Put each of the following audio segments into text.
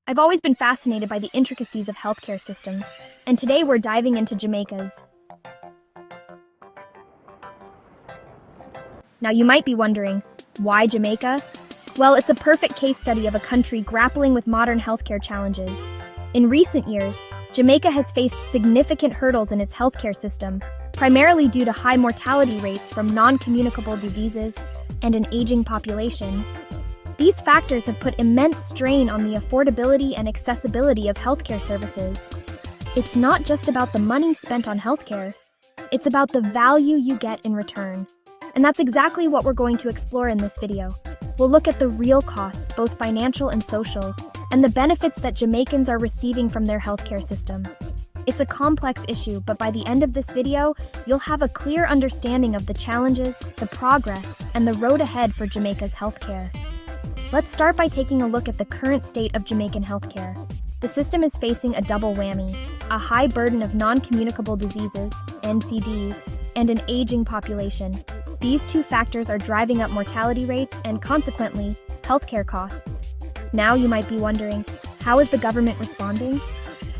I've always been fascinated by the intricacies of healthcare systems, and today we're diving into Jamaica's. Now you might be wondering, why Jamaica? Well, it's a perfect case study of a country grappling with modern healthcare challenges. In recent years, Jamaica has faced significant hurdles in its healthcare system, primarily due to high mortality rates from non-communicable diseases and an aging population. These factors have put immense strain on the affordability and accessibility of healthcare services. It's not just about the money spent on healthcare, it's about the value you get in return. And that's exactly what we're going to explore in this video. We'll look at the real costs, both financial and social, and the benefits that Jamaicans are receiving from their healthcare system. It's a complex issue, but by the end of this video, you'll have a clear understanding of the challenges, the progress, and the road ahead for Jamaica's healthcare. Let's start by taking a look at the current state of Jamaican healthcare. The system is facing a double whammy: a high burden of non-communicable diseases, NCDs, and an aging population. These two factors are driving up mortality rates and, consequently, healthcare costs. Now you might be wondering, how is the government responding?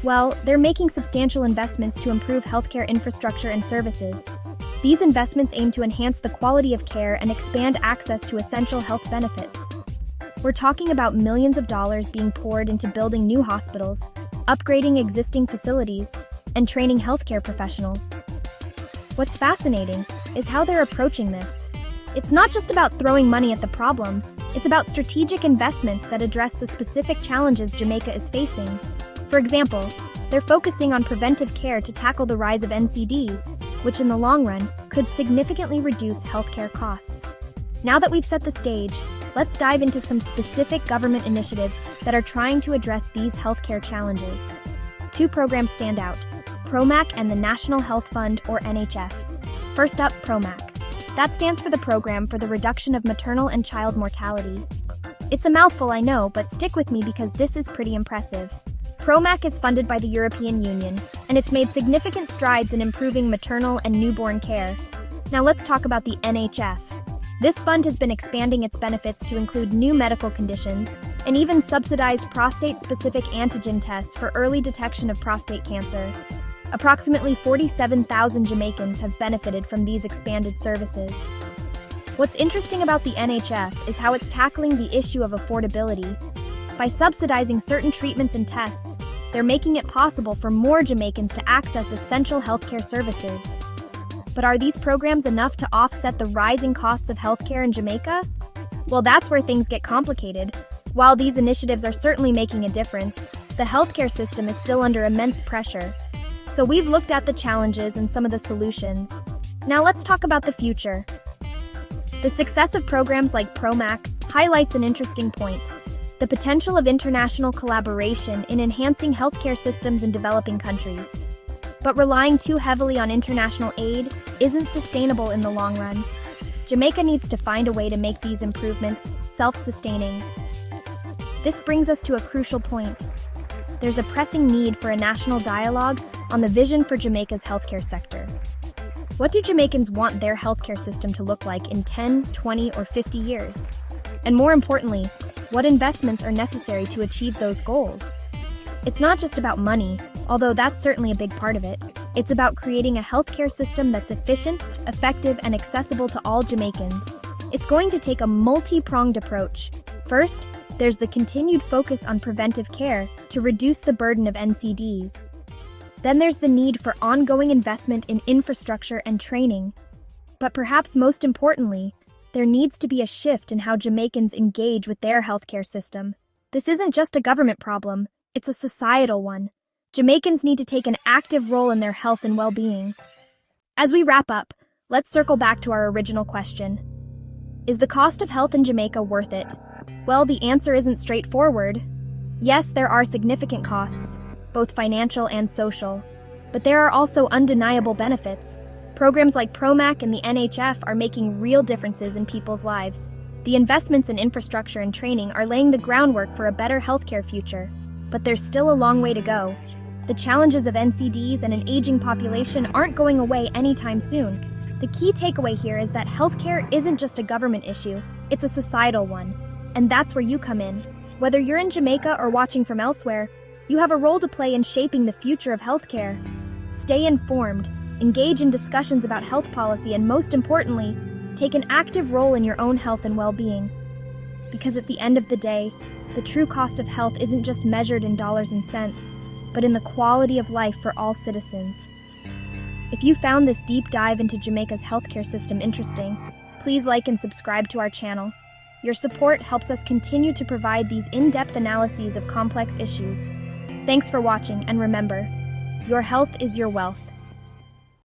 Well, they're making substantial investments to improve healthcare infrastructure and services. These investments aim to enhance the quality of care and expand access to essential health benefits. We're talking about millions of dollars being poured into building new hospitals, upgrading existing facilities, and training healthcare professionals. What's fascinating is how they're approaching this. It's not just about throwing money at the problem, it's about strategic investments that address the specific challenges Jamaica is facing. For example, they're focusing on preventive care to tackle the rise of NCDs, which in the long run could significantly reduce healthcare costs. Now that we've set the stage, let's dive into some specific government initiatives that are trying to address these healthcare challenges. Two programs stand out: PROMAC and the National Health Fund, or NHF. First up, PROMAC. That stands for the Program for the Reduction of Maternal and Child Mortality. It's a mouthful, I know, but stick with me because this is pretty impressive. PROMAC is funded by the European Union, and it's made significant strides in improving maternal and newborn care. Now let's talk about the NHF. This fund has been expanding its benefits to include new medical conditions and even subsidized prostate-specific antigen tests for early detection of prostate cancer. Approximately 47,000 Jamaicans have benefited from these expanded services. What's interesting about the NHF is how it's tackling the issue of affordability. By subsidizing certain treatments and tests, they're making it possible for more Jamaicans to access essential healthcare services. But are these programs enough to offset the rising costs of healthcare in Jamaica? Well, that's where things get complicated. While these initiatives are certainly making a difference, the healthcare system is still under immense pressure. So we've looked at the challenges and some of the solutions. Now let's talk about the future. The success of programs like PROMAC highlights an interesting point: the potential of international collaboration in enhancing healthcare systems in developing countries. But relying too heavily on international aid isn't sustainable in the long run. Jamaica needs to find a way to make these improvements self-sustaining. This brings us to a crucial point. There's a pressing need for a national dialogue on the vision for Jamaica's healthcare sector. What do Jamaicans want their healthcare system to look like in 10, 20, or 50 years? And more importantly, what investments are necessary to achieve those goals? It's not just about money, although that's certainly a big part of it. It's about creating a healthcare system that's efficient, effective, and accessible to all Jamaicans. It's going to take a multi-pronged approach. First, there's the continued focus on preventive care to reduce the burden of NCDs. Then there's the need for ongoing investment in infrastructure and training. But perhaps most importantly, there needs to be a shift in how Jamaicans engage with their healthcare system. This isn't just a government problem, it's a societal one. Jamaicans need to take an active role in their health and well-being. As we wrap up, let's circle back to our original question. Is the cost of health in Jamaica worth it? Well, the answer isn't straightforward. Yes, there are significant costs, both financial and social, but there are also undeniable benefits. Programs like PROMAC and the NHF are making real differences in people's lives. The investments in infrastructure and training are laying the groundwork for a better healthcare future, but there's still a long way to go. The challenges of NCDs and an aging population aren't going away anytime soon. The key takeaway here is that healthcare isn't just a government issue, it's a societal one. And that's where you come in. Whether you're in Jamaica or watching from elsewhere, you have a role to play in shaping the future of healthcare. Stay informed, engage in discussions about health policy, and most importantly, take an active role in your own health and well-being. Because at the end of the day, the true cost of health isn't just measured in dollars and cents, but in the quality of life for all citizens. If you found this deep dive into Jamaica's healthcare system interesting, please like and subscribe to our channel. Your support helps us continue to provide these in-depth analyses of complex issues. Thanks for watching, and remember, your health is your wealth.